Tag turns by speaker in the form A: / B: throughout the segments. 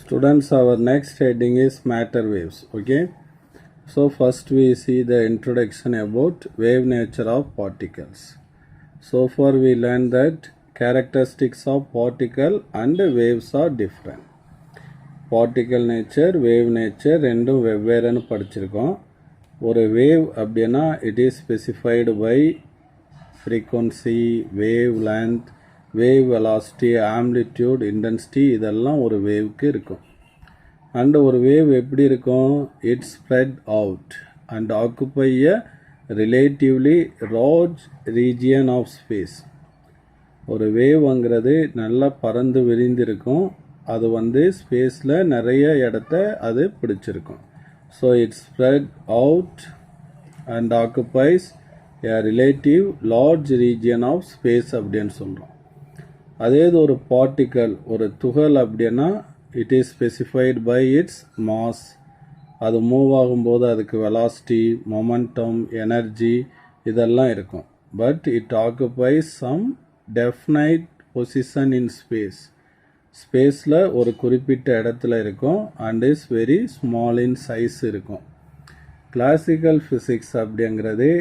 A: Students, our next heading is matter waves. Okay, so first we see the introduction about wave nature of particles. So far we learned that characteristics of particle and waves are different. Particle nature, wave nature ரெண்டும் வெவ்வேறுன்னு படிச்சிருக்கோம். ஒரு wave அப்படின்னா it is specified by frequency, wavelength, wave velocity, amplitude, intensity இதெல்லாம் ஒரு waveக்கு இருக்கும். And ஒரு wave எப்படி இருக்கும்? It spread out and occupy a relatively large region of space. ஒரு வேவ்ங்கிறது நல்லா பறந்து விரிந்திருக்கும். அது ஸ்பேஸில் நிறைய இடத்த அது பிடிச்சிருக்கும். So it spread out and occupies a relative large region of space அப்படின்னு சொல்கிறோம். அதே ஒரு பார்ட்டிக்கல், ஒரு துகள் அப்படின்னா it is specified by its mass. அது மூவ் ஆகும்போது அதுக்கு வெலாசிட்டி, மொமெண்டம், எனர்ஜி இதெல்லாம் இருக்கும். But it occupies some definite position in space. ஸ்பேஸில் ஒரு குறிப்பிட்ட இடத்துல இருக்கும் and is very small in size இருக்கும். கிளாசிக்கல் ஃபிசிக்ஸ் அப்படிங்கிறது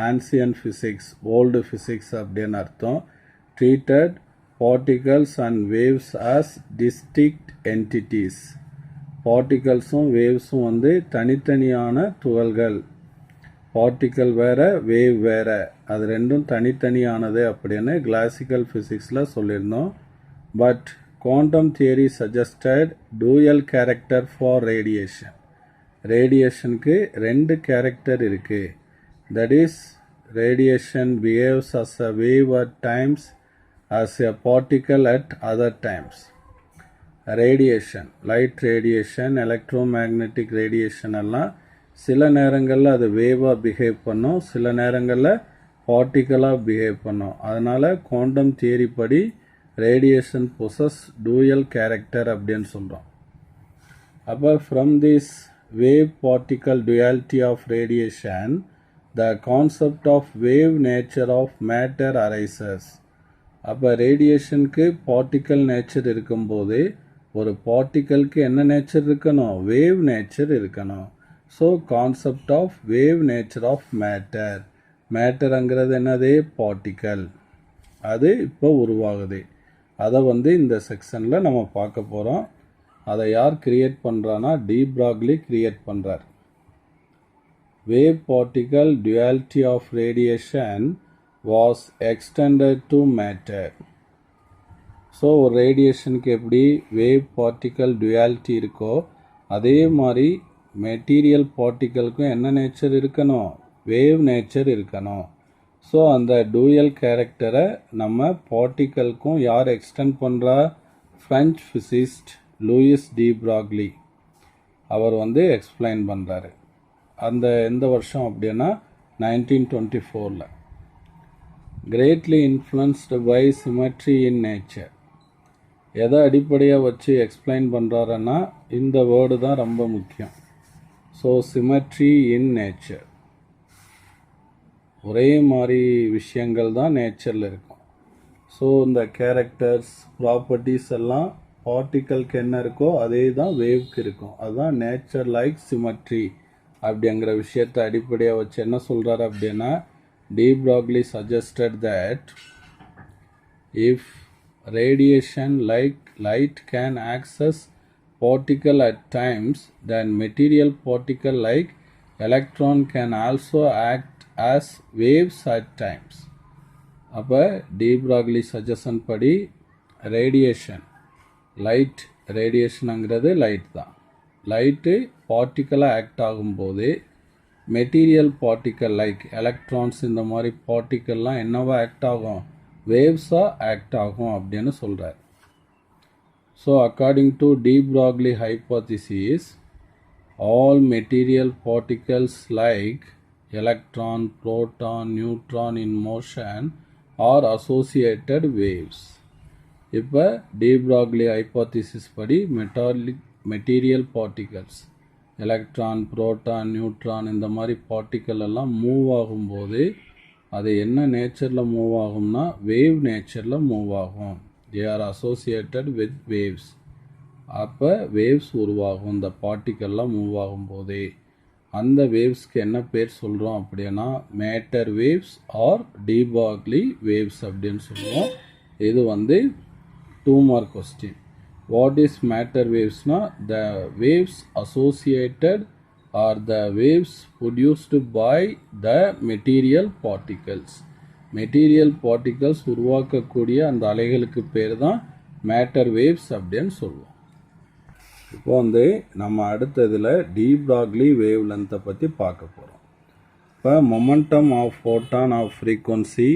A: ஆன்சியன் ஃபிசிக்ஸ், ஓல்டு ஃபிசிக்ஸ் அப்படின்னு அர்த்தம். Treated particles and waves as distinct entities. பார்ட்டிகல்ஸும் வேவ்ஸும் தனித்தனியான துகள்கள். பார்ட்டிக்கல் வேற, வேவ் வேற, அது ரெண்டும் தனித்தனியானது அப்படின்னு கிளாசிக்கல் ஃபிசிக்ஸில் சொல்லியிருந்தோம். But quantum theory suggested dual character for radiation. ரேடியேஷனுக்கு ரெண்டு கேரக்டர் இருக்குது. That is radiation behaves as a wave at times, as a particle at other times. Radiation, light radiation, electromagnetic radiation எல்லாம் சில நேரங்களில் அது வேவாக பிஹேவ் பண்ணும், சில நேரங்களில் பார்ட்டிக்கலாக பிஹேவ் பண்ணும். அதனால் குவாண்டம் தியரி படி ரேடியேஷன் பொசஸ் டூயல் கேரக்டர் அப்படின்னு சொல்கிறோம். அப்போ from this wave particle duality of radiation the concept of wave nature of matter arises. அப்போ ரேடியேஷனுக்கு பார்ட்டிக்கல் நேச்சர் இருக்கும்போது ஒரு பார்ட்டிக்கலுக்கு என்ன நேச்சர் இருக்கணும்? வேவ் நேச்சர் இருக்கணும். So concept of wave nature of matter. மேட்டருங்கிறது என்னது? பார்ட்டிக்கல். அது இப்போ உருவாகுது. அதை இந்த செக்ஷனில் நம்ம பார்க்க போகிறோம். அதை யார் கிரியேட் பண்ணுறான்னா டி ப்ராக்லி கிரியேட் பண்ணுறார். Wave particle duality of radiation was extended to matter. So ஒரு ரேடியேஷனுக்கு எப்படி வேவ் பார்ட்டிக்கல் duality இருக்கோ அதே மாதிரி மெட்டீரியல் பார்ட்டிக்கலுக்கும் என்ன நேச்சர் இருக்கணும்? வேவ் நேச்சர் இருக்கணும். ஸோ அந்த டூயல் கேரக்டரை நம்ம பார்ட்டிக்கலுக்கும் யார் எக்ஸ்டெண்ட் பண்ணுறா? French physicist Louis de Broglie. அவர் எக்ஸ்பிளைன் பண்ணுறாரு. அந்த எந்த வருஷம் அப்படின்னா 1924. greatly influenced by symmetry in nature. எதை அடிப்படையாக வச்சு எக்ஸ்பிளைன் பண்ணுறாருன்னா இந்த வேர்டு தான் ரொம்ப முக்கியம். So symmetry in nature. ஒரே மாதிரி விஷயங்கள் தான் நேச்சரில் இருக்கும். ஸோ இந்த கேரக்டர்ஸ், ப்ராப்பர்ட்டிஸ் எல்லாம் பார்ட்டிக்கலுக்கு என்ன இருக்கோ அதே தான் வேவ்க்கு இருக்கும். அதுதான் நேச்சர் லைக் சிமெட்ரி அப்படிங்கிற விஷயத்தை அடிப்படையாக வச்சு என்ன சொல்கிறாரு அப்படின்னா De Broglie suggested that if radiation like light can access particle at times, then material particle like electron can also act as waves at times. அப்போ டி ப்ராக்லி சஜஷன் படி ரேடியேஷன், லைட் ரேடியேஷனுங்கிறது லைட் தான். லைட்டு பார்ட்டிக்கலாக ஆக்ட் ஆகும்போது material particle like electrons இந்த மாதிரி பார்ட்டிக்கல்லாம் என்னவா act ஆகும்? வேவ்ஸாக act ஆகும் அப்படின்னு சொல்கிறார். So according to de Broglie hypothesis, all material particles like electron, proton, neutron in motion are associated waves. இப்போ டி ப்ராக்லி ஹைப்போதிசிஸ் படி material particles, electron, proton, neutron இந்த மாதிரி பார்ட்டிக்கல் எல்லாம் மூவ் ஆகும்போது அது என்ன நேச்சரில் மூவ் ஆகும்னா வேவ் நேச்சரில் மூவ் ஆகும். They are associated with waves. அப்போ வேவ்ஸ் உருவாகும். இந்த பார்ட்டிக்கல்லாம் மூவ் ஆகும்போதே அந்த வேவ்ஸ்க்கு என்ன பேர் சொல்கிறோம் அப்படின்னா matter waves are de Broglie waves அப்படின்னு சொல்லுவோம். இது வந்து 2 mark question. What is matter வேவ்ஸ்னா the waves associated are the waves produced by the material particles. Material particles உருவாக்கக்கூடிய அந்த அலைகளுக்கு பேர் தான் மேட்டர் வேவ்ஸ் அப்படின்னு சொல்லுவோம். இப்போ வந்து நம்ம அடுத்ததில் டி ப்ராக்லி வேவ் லென்த்தை பற்றி பார்க்க போகிறோம். இப்போ momentum of photon of frequency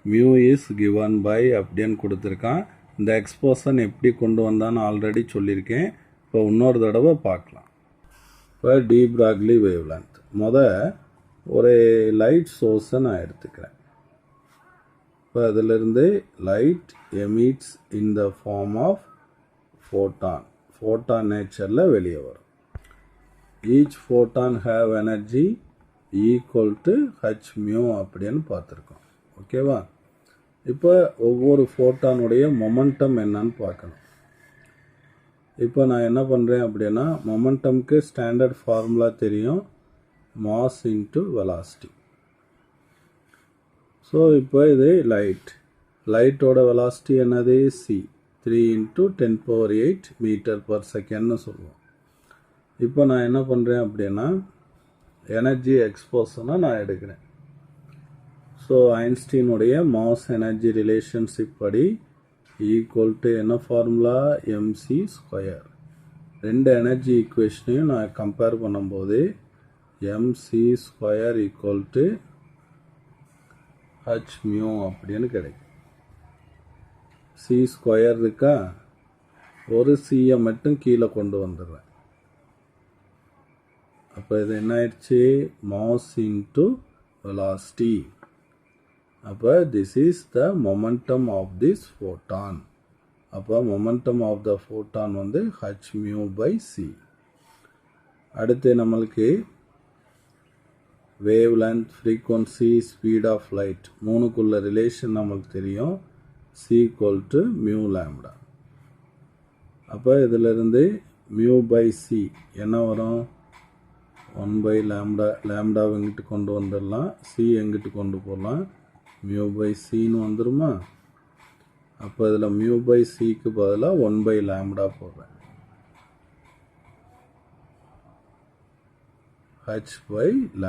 A: mu is given by அப்படின்னு கொடுத்துருக்கான். இந்த எக்ஸ்போஷன் எப்படி கொண்டு வந்தான்னு ஆல்ரெடி சொல்லியிருக்கேன். இப்போ இன்னொரு தடவை பார்க்கலாம். இப்போ டி ப்ராக்லி வேவ் லென்த் ஒரு லைட் சோர்ஸை நான் எடுத்துக்கிறேன். இப்போ அதிலிருந்து light emits in the form of photon நேச்சரில் வெளியே வரும். Each photon have energy equal to h mu அப்படின்னு பார்த்துருக்கோம். ஓகேவா? இப்போ ஒவ்வொரு ஃபோட்டானுடைய மொமெண்டம் என்னன்னு பார்க்கணும். இப்போ நான் என்ன பண்ணுறேன் அப்படின்னா மொமெண்டம்க்கு ஸ்டாண்டர்ட் ஃபார்முலா தெரியும், மாஸ் இன்ட்டு வெலாசிட்டி. ஸோ இப்போ இது லைட்டோட வெலாசிட்டி என்னது சி, 3 × 10⁸ மீட்டர்/செகண்ட்னு சொல்லுவோம். இப்போ நான் என்ன பண்ணுறேன் அப்படின்னா எனர்ஜி எக்ஸ்போஷனை நான் எடுக்கிறேன். ஸோ ஐன்ஸ்டீனுடைய மாஸ் எனர்ஜி ரிலேஷன்ஷிப் படி ஈக்குவல் டு என்ன ஃபார்முலா mc². ரெண்டு எனர்ஜி ஈக்குவேஷனையும் நான் கம்பேர் பண்ணும்போது mc² equal to h mu அப்படின்னு கிடைக்கும். c² இருக்கா, ஒரு சியை மட்டும் கீழே கொண்டு வந்துடுறேன். அப்போ இது என்ன ஆயிடுச்சு, மாஸ் இன்ட்டு வெலாசிட்டி. அப்போ this is the momentum of this photon. அப்போ மொமெண்டம் ஆஃப் த ஃபோட்டான் வந்து h மியூ பை c. அடுத்து நம்மளுக்கு wavelength, frequency, speed of light மூணுக்குள்ள ரிலேஷன் நம்மளுக்கு தெரியும், c equal to mu lambda. அப்போ இதிலிருந்து மியூ பை சி என்ன வரும், 1/λ. லாம்டாவை எங்கிட்டு கொண்டு வந்துடலாம், சி எங்கிட்டு கொண்டு போகலாம், மியூ பை சின்னு வந்துடுமா. அப்போ இதில் மியூ பை சிக்கு பதிலாக 1/λ போடுறேன், h/λ.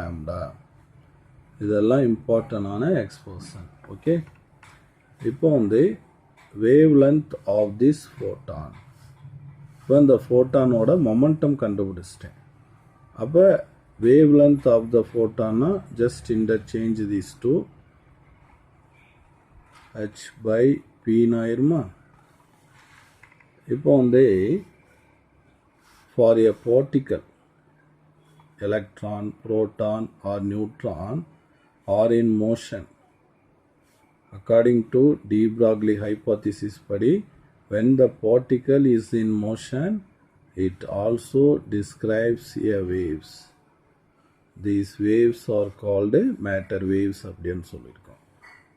A: இதெல்லாம் இம்பார்ட்டண்டான எக்ஸ்போஷன். ஓகே, இப்போ வந்து wavelength of this photon. இப்போ இந்த ஃபோட்டானோட மொமெண்டம் கண்டுபிடிச்சிட்டேன். அப்போ வேவ் லென்த் ஆஃப் த ஃபோட்டான்னா just interchange these two, h/p ஆயிருமா. இப்போ வந்து for a particle, electron, proton or neutron are in motion. According to de Broglie hypothesis படி, when the particle is in motion, it also describes a waves. These waves are called matter waves அப்படின்னு சொல்லியிருக்கோம்.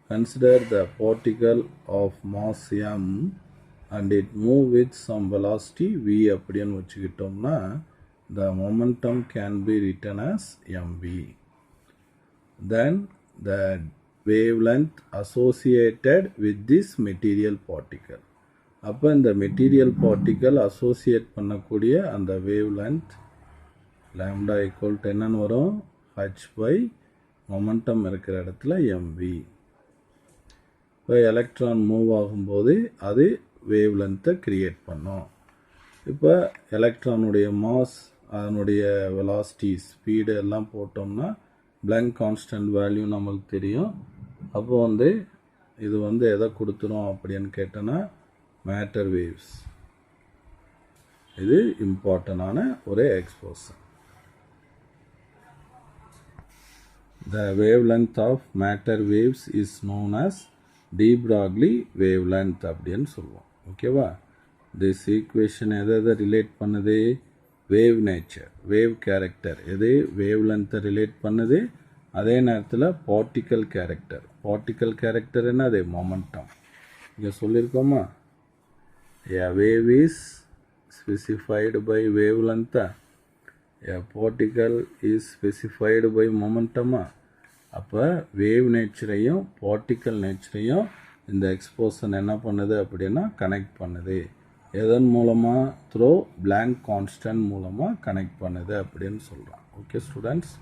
A: Consider the particle of mass m and it move with some velocity v அப்படின்னு வச்சுக்கிட்டோம்னா the momentum can be written as mv. Then the wavelength associated with this material particle. அப்போ இந்த material particle associate பண்ணக்கூடிய அந்த wave length lambda equal to என்னன்னு வரும், h/, momentum இருக்கிற இடத்துல mv. இப்போ எலக்ட்ரான் மூவ் ஆகும்போது அது வேவ் லென்த்தை கிரியேட் பண்ணும். இப்போ எலக்ட்ரானுடைய மாஸ், அதனுடைய வெலாசிட்டி, ஸ்பீடு எல்லாம் போட்டோம்னா பிளாங்க் கான்ஸ்டன்ட் வேல்யூ நம்மளுக்கு தெரியும். அப்போ வந்து இது வந்து எதை கொடுத்துரும் அப்படின்னு கேட்டோன்னா மேட்டர் வேவ்ஸ். இது இம்பார்ட்டண்டான ஒரு எக்ஸ்போஷன். The wavelength of matter waves is known as de Broglie wavelength அப்படின்னு சொல்லுவோம். ஓகேவா? திஸ் ஈக்குவேஷன் எதை ரிலேட் பண்ணுது, வேவ் நேச்சர், வேவ் கேரக்டர் எது வேவ் லென்த்தை ரிலேட் பண்ணுது. அதே நேரத்தில் பார்ட்டிக்கல் கேரக்டர், பார்ட்டிக்கல் கேரக்டர் என்னது, மொமெண்டம். இங்கே சொல்லியிருக்கோமா, a wave is specified by wavelength, a particle is specified by momentum. அப்போ வேவ் நேச்சரையும் பார்ட்டிக்கல் நேச்சரையும் இந்த எக்ஸ்போஷன் என்ன பண்ணுது அப்படின்னா கனெக்ட் பண்ணுது. எதன் மூலமாக? த்ரோ பிளாங்க் கான்ஸ்டன்ட் மூலமாக கனெக்ட் பண்ணுது அப்படின்னு சொல்கிறோம். Okay students.